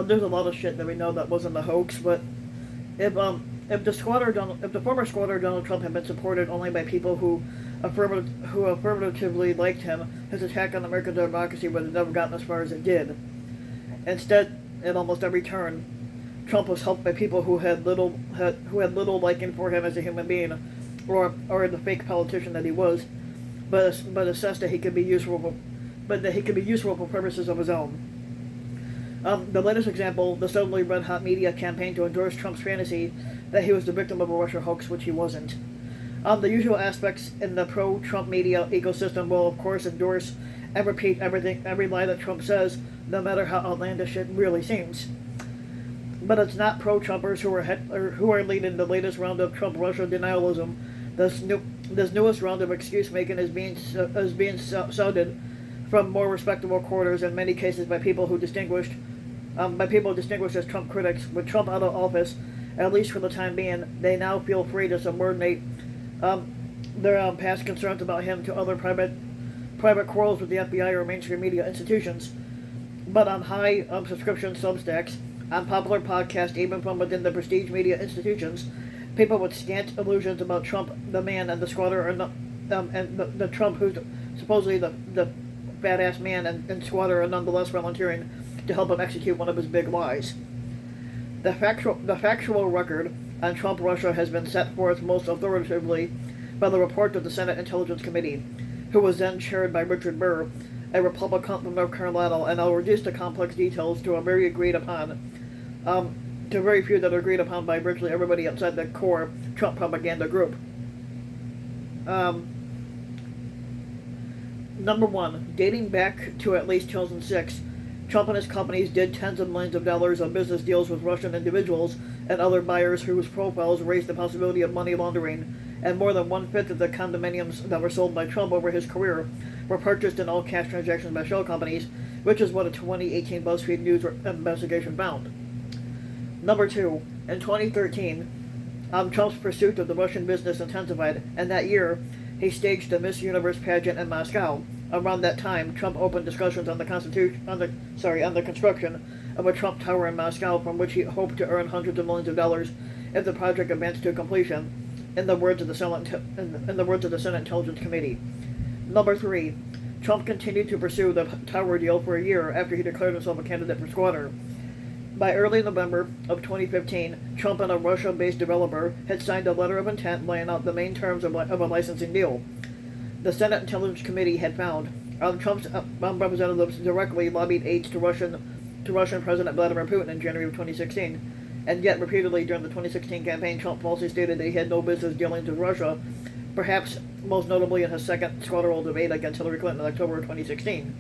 there's a lot of shit that we know that wasn't a hoax, but if if the former squatter Donald Trump had been supported only by people who affirmatively liked him, his attack on American democracy would have never gotten as far as it did. Instead, at almost every turn, Trump was helped by people who had little liking for him as a human being, or the fake politician that he was, but assessed that he could be useful for purposes of his own. The latest example, the suddenly red-hot media campaign to endorse Trump's fantasy that he was the victim of a Russia hoax, which he wasn't. The usual aspects in the pro-Trump media ecosystem will, of course, endorse and repeat every lie that Trump says, no matter how outlandish it really seems. But it's not pro-Trumpers who are leading the latest round of Trump-Russia denialism. This newest round of excuse-making is being sounded from more respectable quarters, in many cases by people distinguished as Trump critics. With Trump out of office, at least for the time being, they now feel free to subordinate their past concerns about him to other private quarrels with the FBI or mainstream media institutions. But on high subscription Substacks, on popular podcasts, even from within the prestige media institutions, people with scant illusions about Trump, the man, and the squatter, and the Trump who's supposedly the badass man and squatter are nonetheless volunteering to help him execute one of his big lies. The factual record on Trump Russia has been set forth most authoritatively by the report of the Senate Intelligence Committee, who was then chaired by Richard Burr, a Republican from North Carolina, and I'll reduce the complex details to very few that are agreed upon by virtually everybody outside the core Trump propaganda group. Number one, dating back to at least 2006, Trump and his companies did tens of millions of dollars of business deals with Russian individuals and other buyers whose profiles raised the possibility of money laundering, and more than one-fifth of the condominiums that were sold by Trump over his career were purchased in all-cash transactions by shell companies, which is what a 2018 BuzzFeed News investigation found. Number two, in 2013, Trump's pursuit of the Russian business intensified, and that year, he staged the Miss Universe pageant in Moscow. Around that time, Trump opened discussions on the construction of a Trump Tower in Moscow, from which he hoped to earn hundreds of millions of dollars if the project advanced to completion, in the words of the Senate Intelligence Committee. Number three, Trump continued to pursue the Tower deal for a year after he declared himself a candidate for squatter. By early November of 2015, Trump and a Russia-based developer had signed a letter of intent laying out the main terms of a licensing deal. The Senate Intelligence Committee had found Trump's representatives directly lobbied aides to Russian President Vladimir Putin in January of 2016, and yet repeatedly during the 2016 campaign, Trump falsely stated that he had no business dealings with Russia, perhaps most notably in his second squatterable debate against Hillary Clinton in October of 2016.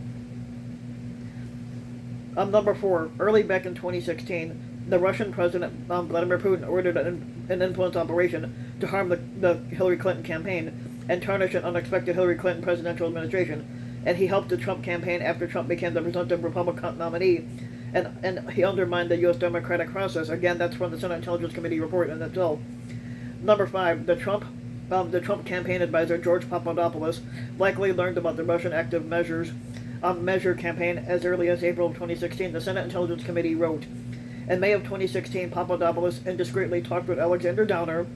Number four, early back in 2016, the Russian President Vladimir Putin ordered an influence operation to harm the Hillary Clinton campaign and tarnish an unexpected Hillary Clinton presidential administration, and he helped the Trump campaign after Trump became the presumptive Republican nominee, and he undermined the U.S. democratic process. Again, that's from the Senate Intelligence Committee report in itself. Number five, the Trump campaign advisor George Papadopoulos likely learned about the Russian active measure campaign as early as April of 2016. The Senate Intelligence Committee wrote, in May of 2016, Papadopoulos indiscreetly talked with Alexander Downer,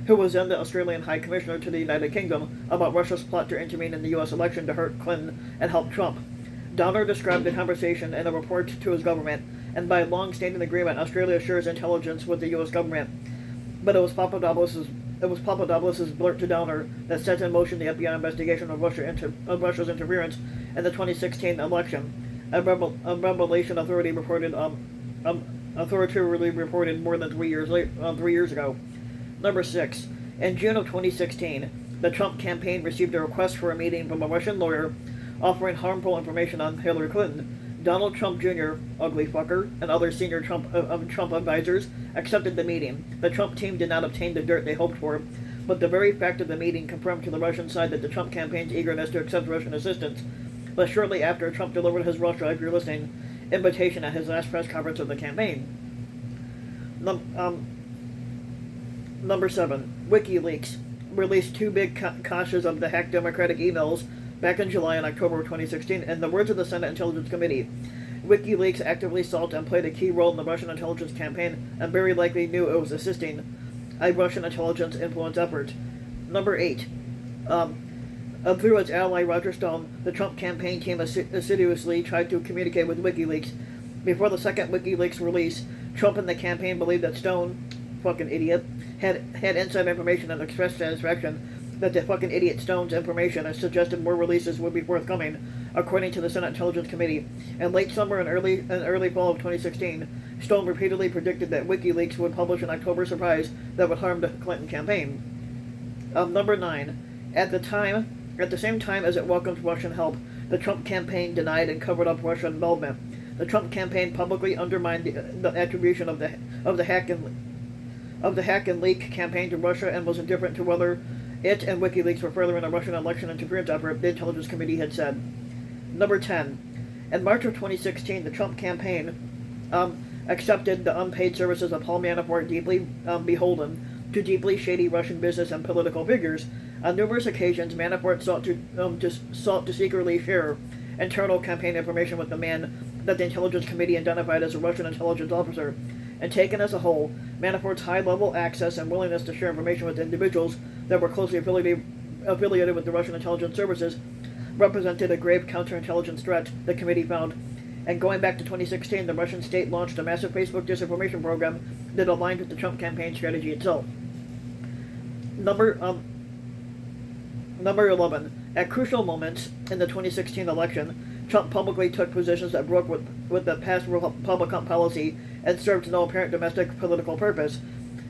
who was then the Australian High Commissioner to the United Kingdom, about Russia's plot to intervene in the U.S. election to hurt Clinton and help Trump. Downer described the conversation in a report to his government, and by long-standing agreement, Australia shares intelligence with the U.S. government. But it was Papadopoulos' blurt to Downer that set in motion the FBI investigation of Russia's interference in the 2016 election. A revelation authoritatively reported more than 3 years ago. Number six, in June of 2016, the Trump campaign received a request for a meeting from a Russian lawyer offering harmful information on Hillary Clinton. Donald Trump Jr., ugly fucker, and other senior Trump advisors accepted the meeting. The Trump team did not obtain the dirt they hoped for, but the very fact of the meeting confirmed to the Russian side that the Trump campaign's eagerness to accept Russian assistance. But shortly after, Trump delivered his Russia, if you're listening, invitation at his last press conference of the campaign. Number seven, WikiLeaks released two big caches of the hacked Democratic emails back in July and October of 2016. In the words of the Senate Intelligence Committee, WikiLeaks actively sought and played a key role in the Russian intelligence campaign and very likely knew it was assisting a Russian intelligence influence effort. Number 8. Through its ally Roger Stone, the Trump campaign team assiduously tried to communicate with WikiLeaks. Before the second WikiLeaks release, Trump and the campaign believed that Stone, fucking idiot, had inside information and expressed satisfaction that the fucking idiot Stone's information and suggested more releases would be forthcoming, according to the Senate Intelligence Committee. In late summer and early fall of 2016, Stone repeatedly predicted that WikiLeaks would publish an October surprise that would harm the Clinton campaign. Number 9. At the same time as it welcomed Russian help, the Trump campaign denied and covered up Russian involvement. The Trump campaign publicly undermined the attribution of the hack and leak campaign to Russia and was indifferent to whether it and WikiLeaks were furthering a Russian election interference effort, the Intelligence Committee had said. Number 10. In March of 2016, the Trump campaign accepted the unpaid services of Paul Manafort, deeply beholden to deeply shady Russian business and political figures. On numerous occasions, Manafort sought to secretly share internal campaign information with the man that the Intelligence Committee identified as a Russian intelligence officer. And taken as a whole, Manafort's high-level access and willingness to share information with individuals that were closely affiliated with the Russian intelligence services represented a grave counterintelligence threat, the committee found. And going back to 2016, the Russian state launched a massive Facebook disinformation program that aligned with the Trump campaign strategy itself. Number 11. At crucial moments in the 2016 election, Trump publicly took positions that broke with the past Republican policy and served no apparent domestic political purpose,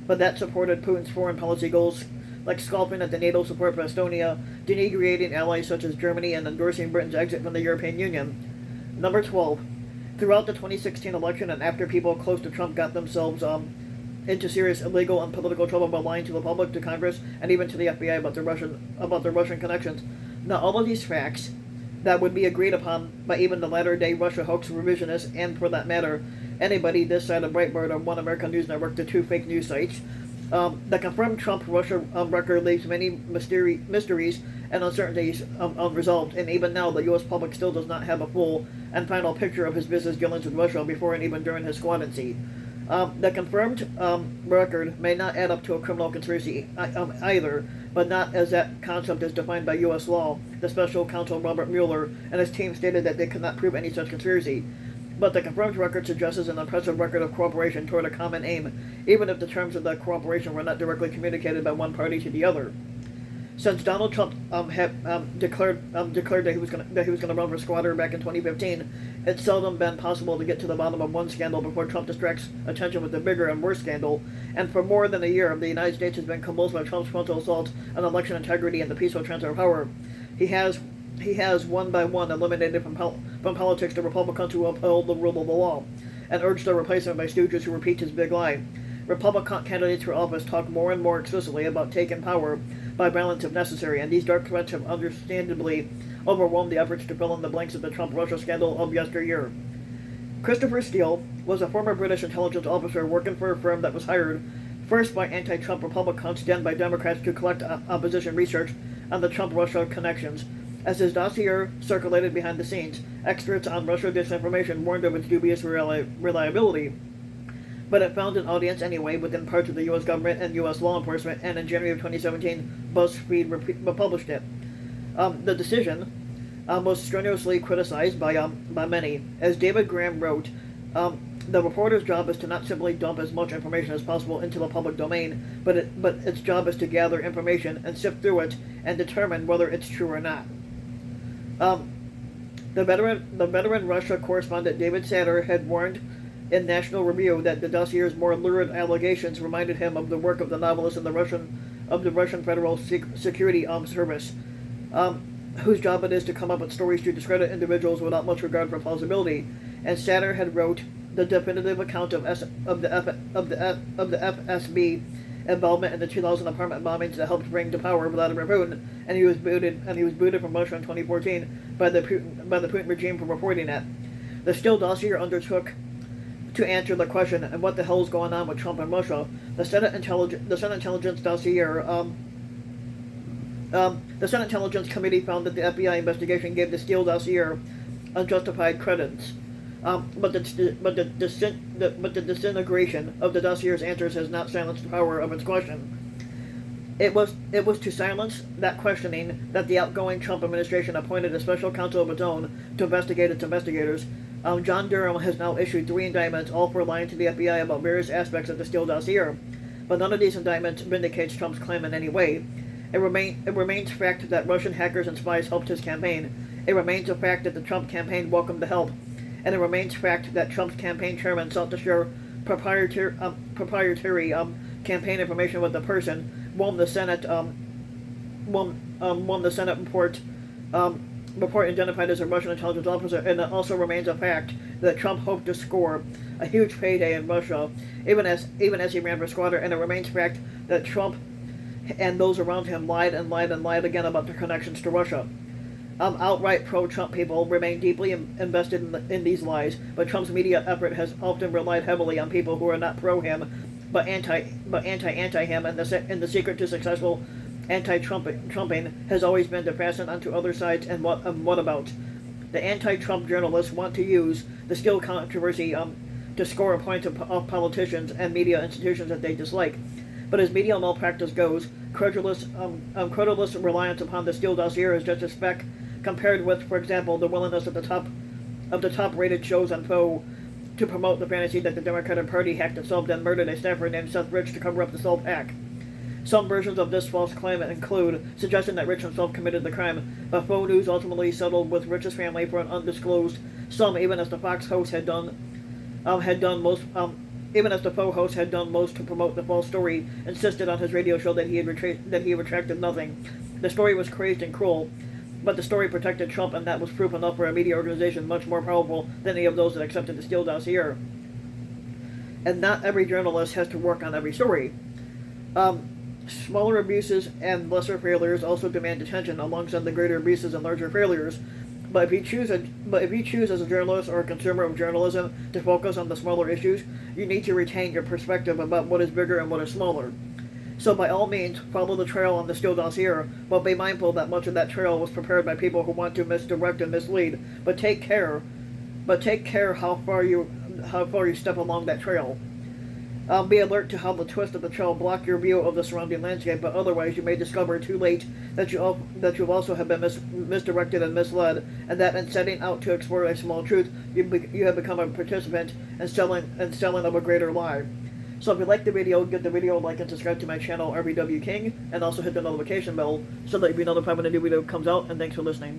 but that supported Putin's foreign policy goals, like scoffing at the NATO support for Estonia, denigrating allies such as Germany, and endorsing Britain's exit from the European Union. Number 12. Throughout the 2016 election and after people close to Trump got themselves into serious illegal and political trouble by lying to the public, to Congress, and even to the FBI about their Russian connections. Now, all of these facts that would be agreed upon by even the latter-day Russia hoax revisionists, and for that matter, anybody this side of Breitbart or One American News Network, the two fake news sites. The confirmed Trump-Russia record leaves many mysteries and uncertainties unresolved, and even now the U.S. public still does not have a full and final picture of his business dealings with Russia before and even during his squadancy. The confirmed record may not add up to a criminal conspiracy either, but not as that concept is defined by U.S. law. The special counsel Robert Mueller and his team stated that they could not prove any such conspiracy. But the confirmed record suggests an impressive record of cooperation toward a common aim, even if the terms of that cooperation were not directly communicated by one party to the other. Since Donald Trump declared that he was going to run for squatter back in 2015, it's seldom been possible to get to the bottom of one scandal before Trump distracts attention with a bigger and worse scandal. And for more than a year, the United States has been convulsed by Trump's frontal assaults on election integrity and the peaceful transfer of power. He has one by one eliminated from politics the Republicans who uphold the rule of the law, and urged their replacement by stooges who repeat his big lie. Republican candidates for office talk more and more explicitly about taking power by violence if necessary, and these dark threats have understandably overwhelmed the efforts to fill in the blanks of the Trump-Russia scandal of yesteryear. Christopher Steele was a former British intelligence officer working for a firm that was hired first by anti-Trump Republicans, then by Democrats, to collect opposition research on the Trump-Russia connections. As his dossier circulated behind the scenes, experts on Russia disinformation warned of its dubious reliability. But it found an audience anyway within parts of the U.S. government and U.S. law enforcement, and in January of 2017, BuzzFeed published it. The decision was strenuously criticized by many. As David Graham wrote, the reporter's job is to not simply dump as much information as possible into the public domain, but its job is to gather information and sift through it and determine whether it's true or not. The veteran Russia correspondent David Satter had warned in National Review that the dossier's more lurid allegations reminded him of the work of the novelist in the Russian Federal Security Service, whose job it is to come up with stories to discredit individuals without much regard for plausibility. And Satter had wrote the definitive account of the FSB involvement in the 2000 apartment bombings that helped bring to power Vladimir Putin, and he was booted from Russia in 2014 by the Putin regime for reporting it. The Steele dossier undertook to answer the question, and what the hell is going on with Trump and Russia? The Senate Intelligence dossier, the Senate Intelligence Committee found that the FBI investigation gave the Steele dossier unjustified credence. But the disintegration of the dossier's answers has not silenced the power of its question. It was to silence that questioning that the outgoing Trump administration appointed a special counsel of its own to investigate its investigators. John Durham has now issued 3 indictments, all for lying to the FBI about various aspects of the Steele dossier. But none of these indictments vindicates Trump's claim in any way. It remains fact that Russian hackers and spies helped his campaign. It remains a fact that the Trump campaign welcomed the help. And it remains fact that Trump's campaign chairman sought to share proprietary campaign information with the person, won the Senate report identified as a Russian intelligence officer, and it also remains a fact that Trump hoped to score a huge payday in Russia, even as he ran for squatter, and it remains fact that Trump and those around him lied and lied and lied again about their connections to Russia. Outright pro-Trump people remain deeply invested in these lies, but Trump's media effort has often relied heavily on people who are not pro-him, but anti-him, and the secret to successful anti-Trumping has always been to fasten onto other sides and what about. The anti-Trump journalists want to use the Steele controversy to score points of politicians and media institutions that they dislike. But as media malpractice goes, credulous reliance upon the Steele dossier is just a speck compared with, for example, the willingness of the top-rated shows on Poe to promote the fantasy that the Democratic Party hacked itself, then murdered a staffer named Seth Rich to cover up the self-hack. Some versions of this false claim include suggesting that Rich himself committed the crime, but Faux News ultimately settled with Rich's family for an undisclosed sum, even as the Fox host had done most to promote the false story, insisted on his radio show that he had retracted nothing. The story was crazed and cruel, but the story protected Trump, and that was proof enough for a media organization much more powerful than any of those that accepted the Steele dossier. And not every journalist has to work on every story. Smaller abuses and lesser failures also demand attention alongside the greater abuses and larger failures. But if you choose as a journalist or a consumer of journalism to focus on the smaller issues, you need to retain your perspective about what is bigger and what is smaller. So by all means, follow the trail on the Steele dossier, but be mindful that much of that trail was prepared by people who want to misdirect and mislead. But take care how far you step along that trail. Be alert to how the twist of the trail block your view of the surrounding landscape, but otherwise you may discover too late that you also have been misdirected and misled, and that in setting out to explore a small truth, you have become a participant in selling of a greater lie. So if you like the video, give the video a like and subscribe to my channel, RBW King, and also hit the notification bell so that you'll be notified when a new video comes out, and thanks for listening.